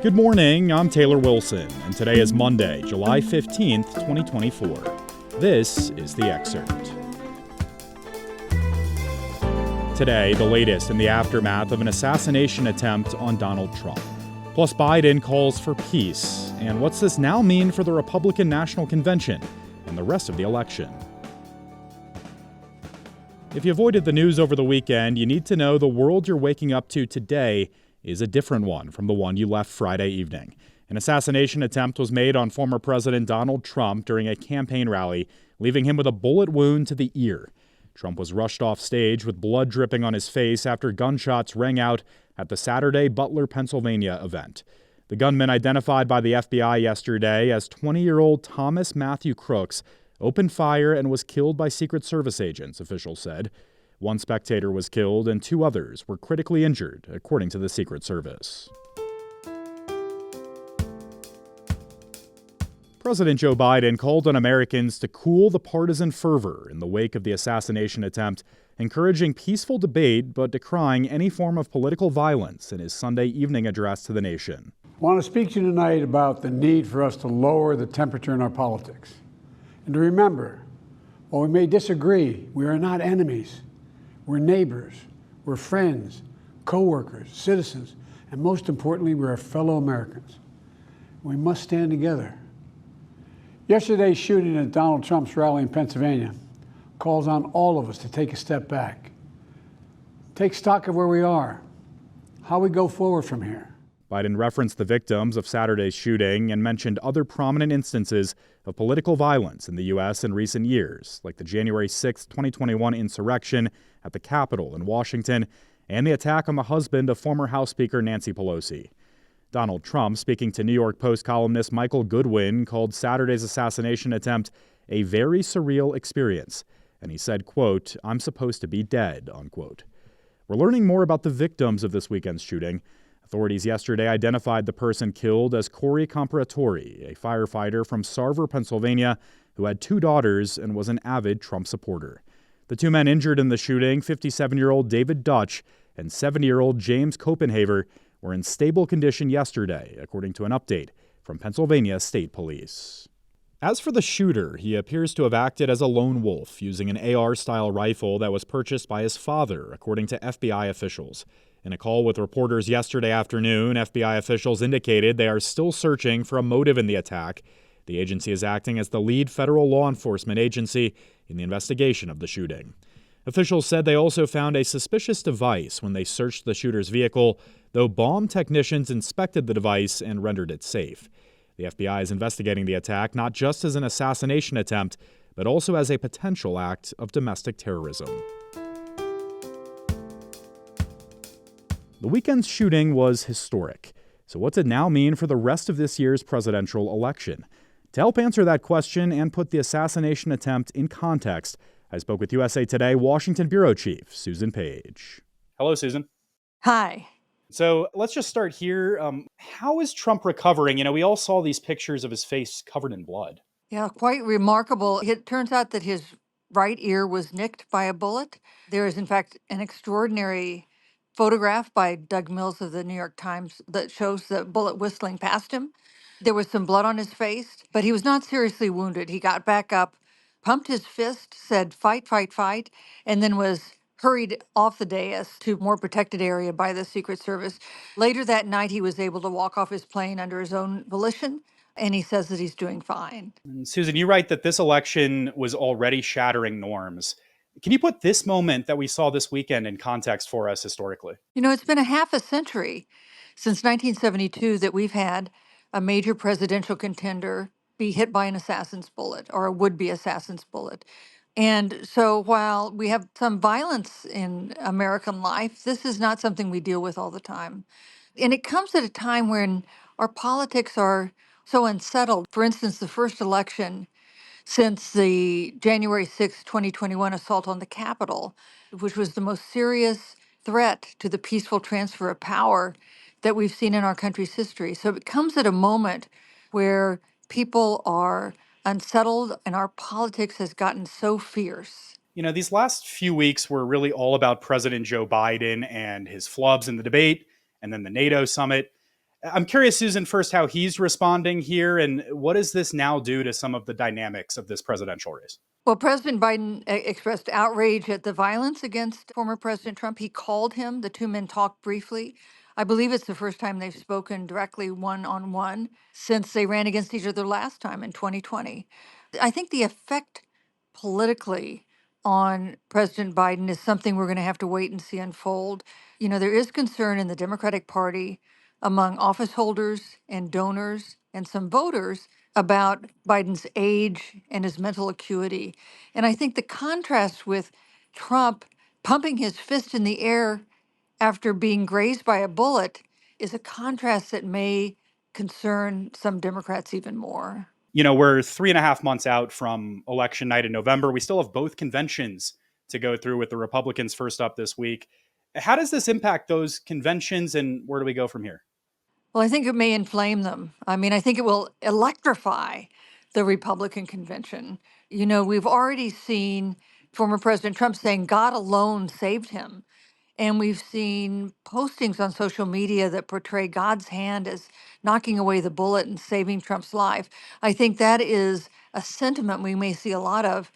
Good morning, I'm Taylor Wilson, and today is Monday, July 15th, 2024. This is The Excerpt. Today, the latest in the aftermath of an assassination attempt on Donald Trump. Plus, Biden calls for peace. And what's this now mean for the Republican National Convention and the rest of the election? If you avoided the news over the weekend, you need to know the world you're waking up to today is a different one from the one you left Friday evening. An assassination attempt was made on former President Donald Trump during a campaign rally, leaving him with a bullet wound to the ear. Trump was rushed off stage with blood dripping on his face after gunshots rang out at the Saturday Butler, Pennsylvania event. The gunman, identified by the FBI yesterday as 20-year-old Thomas Matthew Crooks, opened fire and was killed by Secret Service agents, officials said. One spectator was killed and two others were critically injured, according to the Secret Service. President Joe Biden called on Americans to cool the partisan fervor in the wake of the assassination attempt, encouraging peaceful debate but decrying any form of political violence in his Sunday evening address to the nation. I want to speak to you tonight about the need for us to lower the temperature in our politics. And to remember, while we may disagree, we are not enemies. We're neighbors, we're friends, co-workers, citizens, and most importantly, we're fellow Americans. We must stand together. Yesterday's shooting at Donald Trump's rally in Pennsylvania calls on all of us to take a step back. Take stock of where we are, how we go forward from here. Biden referenced the victims of Saturday's shooting and mentioned other prominent instances of political violence in the U.S. in recent years, like the January 6, 2021 insurrection at the Capitol in Washington and the attack on the husband of former House Speaker Nancy Pelosi. Donald Trump, speaking to New York Post columnist Michael Goodwin, called Saturday's assassination attempt a very surreal experience. And he said, quote, "I'm supposed to be dead," unquote. We're learning more about the victims of this weekend's shooting. Authorities yesterday identified the person killed as Corey Comparatori, a firefighter from Sarver, Pennsylvania, who had two daughters and was an avid Trump supporter. The two men injured in the shooting, 57-year-old David Dutch and 70-year-old James Copenhaver, were in stable condition yesterday, according to an update from Pennsylvania State Police. As for the shooter, he appears to have acted as a lone wolf using an AR-style rifle that was purchased by his father, according to FBI officials. In a call with reporters yesterday afternoon, FBI officials indicated they are still searching for a motive in the attack. The agency is acting as the lead federal law enforcement agency in the investigation of the shooting. Officials said they also found a suspicious device when they searched the shooter's vehicle, though bomb technicians inspected the device and rendered it safe. The FBI is investigating the attack not just as an assassination attempt, but also as a potential act of domestic terrorism. The weekend's shooting was historic. So what's it now mean for the rest of this year's presidential election? To help answer that question and put the assassination attempt in context, I spoke with USA Today Washington Bureau Chief Susan Page. Hello, Susan. Hi. So let's just start here. How is Trump recovering? We all saw these pictures of his face covered in blood. Yeah, quite remarkable. It turns out that his right ear was nicked by a bullet. There is, in fact, an extraordinary photograph by Doug Mills of the New York Times that shows the bullet whistling past him. There was some blood on his face, but he was not seriously wounded. He got back up, pumped his fist, said, "Fight, fight, fight," and then was hurried off the dais to a more protected area by the Secret Service. Later that night, he was able to walk off his plane under his own volition, and he says that he's doing fine. And Susan, you write that this election was already shattering norms. Can you put this moment that we saw this weekend in context for us historically? It's been a half a century since 1972 that we've had a major presidential contender be hit by an assassin's bullet or a would-be assassin's bullet. And so while we have some violence in American life, this is not something we deal with all the time. And it comes at a time when our politics are so unsettled. For instance, the first election since the January 6, 2021 assault on the Capitol, which was the most serious threat to the peaceful transfer of power that we've seen in our country's history. So it comes at a moment where people are unsettled and our politics has gotten so fierce. These last few weeks were really all about President Joe Biden and his flubs in the debate and then the NATO summit. I'm curious, Susan, first how he's responding here, and what does this now do to some of the dynamics of this presidential race? Well, President Biden expressed outrage at the violence against former President Trump. He called him. The two men talked briefly. I believe it's the first time they've spoken directly one on one since they ran against each other last time in 2020. I think the effect politically on President Biden is something we're going to have to wait and see unfold. You know, there is concern in the Democratic Party among office holders and donors and some voters about Biden's age and his mental acuity. And I think the contrast with Trump pumping his fist in the air after being grazed by a bullet is a contrast that may concern some Democrats even more. You know, we're 3.5 months out from election night in November. We still have both conventions to go through, with the Republicans first up this week. How does this impact those conventions, and where do we go from here? Well, I think it may inflame them. I mean, I think it will electrify the Republican convention. You know, we've already seen former President Trump saying God alone saved him. And we've seen postings on social media that portray God's hand as knocking away the bullet and saving Trump's life. I think that is a sentiment we may see a lot of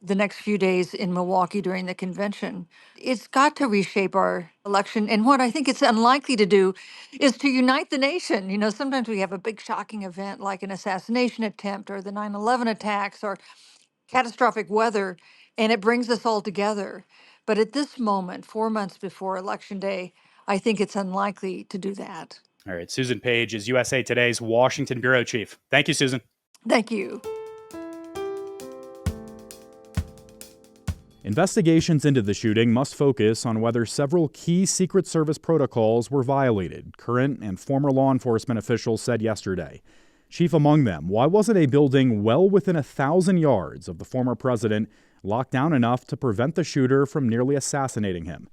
the next few days in Milwaukee during the convention. It's got to reshape our election. And what I think it's unlikely to do is to unite the nation. You know, sometimes we have a big shocking event like an assassination attempt or the 9/11 attacks or catastrophic weather, and it brings us all together. But at this moment, 4 months before Election Day, I think it's unlikely to do that. All right, Susan Page is USA Today's Washington bureau chief. Thank you, Susan. Thank you. Investigations into the shooting must focus on whether several key Secret Service protocols were violated, current and former law enforcement officials said yesterday. Chief among them, why wasn't a building well within 1,000 yards of the former president locked down enough to prevent the shooter from nearly assassinating him?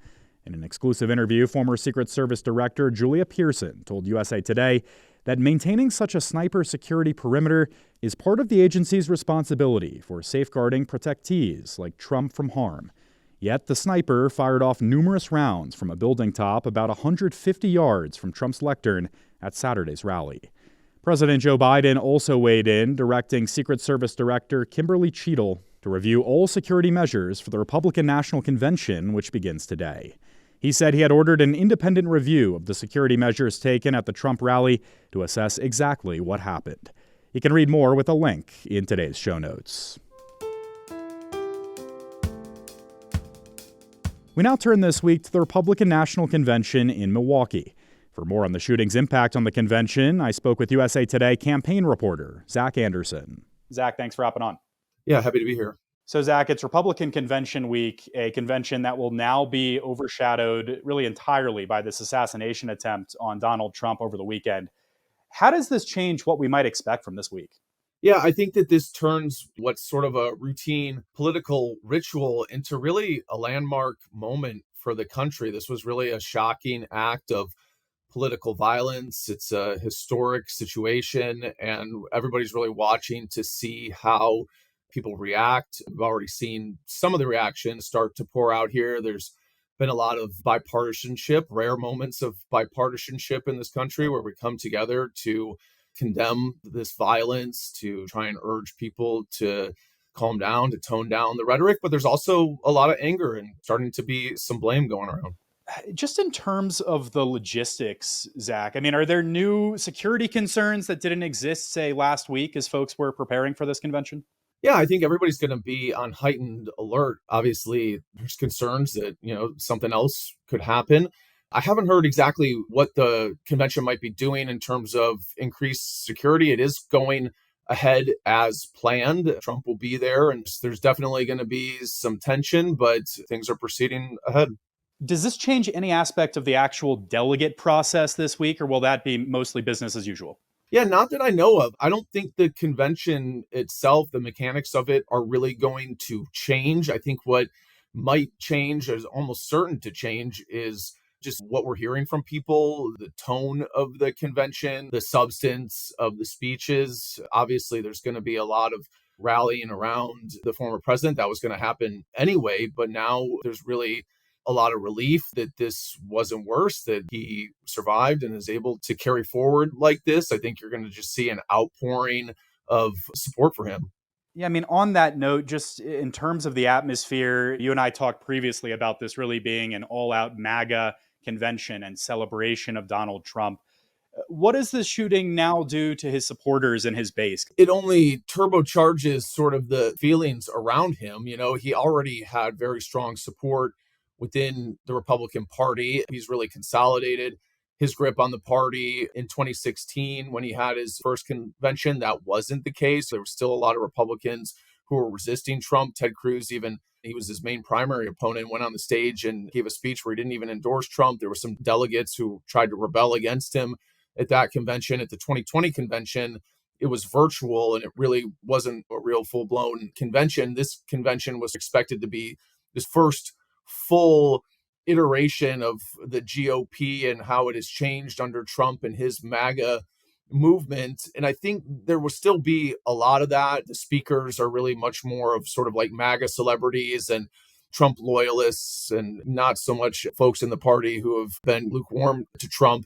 In an exclusive interview, former Secret Service Director Julia Pearson told USA Today that maintaining such a sniper security perimeter is part of the agency's responsibility for safeguarding protectees like Trump from harm. Yet the sniper fired off numerous rounds from a building top about 150 yards from Trump's lectern at Saturday's rally. President Joe Biden also weighed in, directing Secret Service Director Kimberly Cheadle to review all security measures for the Republican National Convention, which begins today. He said he had ordered an independent review of the security measures taken at the Trump rally to assess exactly what happened. You can read more with a link in today's show notes. We now turn this week to the Republican National Convention in Milwaukee. For more on the shooting's impact on the convention, I spoke with USA Today campaign reporter Zach Anderson. Zach, thanks for hopping on. Yeah, happy to be here. So, Zach, it's Republican Convention Week, a convention that will now be overshadowed really entirely by this assassination attempt on Donald Trump over the weekend. How does this change what we might expect from this week? Yeah, I think that this turns what's sort of a routine political ritual into really a landmark moment for the country. This was really a shocking act of political violence. It's a historic situation, and everybody's really watching to see how people react. We've already seen some of the reactions start to pour out here. There's been a lot of bipartisanship, rare moments of bipartisanship in this country where we come together to condemn this violence, to try and urge people to calm down, to tone down the rhetoric. But there's also a lot of anger and starting to be some blame going around. Just in terms of the logistics, Zach, I mean, are there new security concerns that didn't exist, say, last week as folks were preparing for this convention? Yeah, I think everybody's going to be on heightened alert. Obviously, there's concerns that, something else could happen. I haven't heard exactly what the convention might be doing in terms of increased security. It is going ahead as planned. Trump will be there, and there's definitely going to be some tension, but things are proceeding ahead. Does this change any aspect of the actual delegate process this week, or will that be mostly business as usual? Yeah, not that I know of. I don't think the convention itself, the mechanics of it, are really going to change. I think what might change, is almost certain to change, is just what we're hearing from people, the tone of the convention, the substance of the speeches. Obviously, there's going to be a lot of rallying around the former president. That was going to happen anyway, but now there's really a lot of relief that this wasn't worse, that he survived and is able to carry forward like this. I think you're going to just see an outpouring of support for him. Yeah, I mean, on that note, just in terms of the atmosphere, you and I talked previously about this really being an all-out MAGA convention and celebration of Donald Trump. What does this shooting now do to his supporters and his base? It only turbocharges sort of the feelings around him. You know, he already had very strong support within the Republican Party. He's really consolidated his grip on the party. In 2016, when he had his first convention, that wasn't the case. There were still a lot of Republicans who were resisting Trump. Ted Cruz, even, he was his main primary opponent, went on the stage and gave a speech where he didn't even endorse Trump. There were some delegates who tried to rebel against him at that convention. At the 2020 convention, it was virtual and it really wasn't a real full-blown convention. This convention was expected to be this first full iteration of the GOP and how it has changed under Trump and his MAGA movement. And I think there will still be a lot of that. The speakers are really much more of sort of like MAGA celebrities and Trump loyalists, and not so much folks in the party who have been lukewarm to Trump.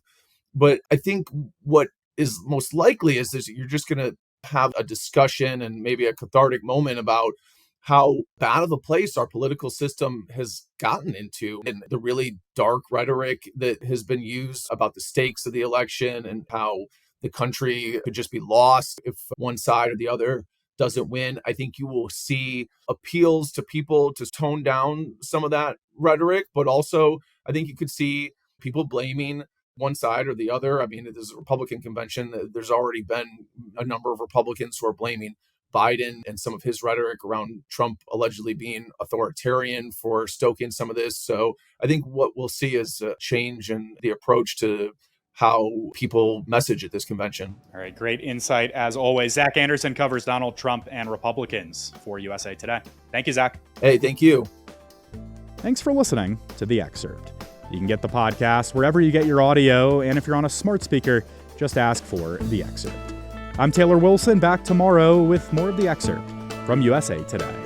But I think what is most likely is that you're just going to have a discussion and maybe a cathartic moment about how bad of a place our political system has gotten into, and the really dark rhetoric that has been used about the stakes of the election and how the country could just be lost if one side or the other doesn't win. I think you will see appeals to people to tone down some of that rhetoric, but also I think you could see people blaming one side or the other. I mean, there's a Republican convention. There's already been a number of Republicans who are blaming Biden and some of his rhetoric around Trump allegedly being authoritarian for stoking some of this. So I think what we'll see is a change in the approach to how people message at this convention. All right, great insight as always. Zach Anderson covers Donald Trump and Republicans for USA Today. Thank you, Zach. Hey, thank you. Thanks for listening to The Excerpt. You can get the podcast wherever you get your audio, and if you're on a smart speaker, just ask for The Excerpt. I'm Taylor Wilson, back tomorrow with more of The Excerpt from USA Today.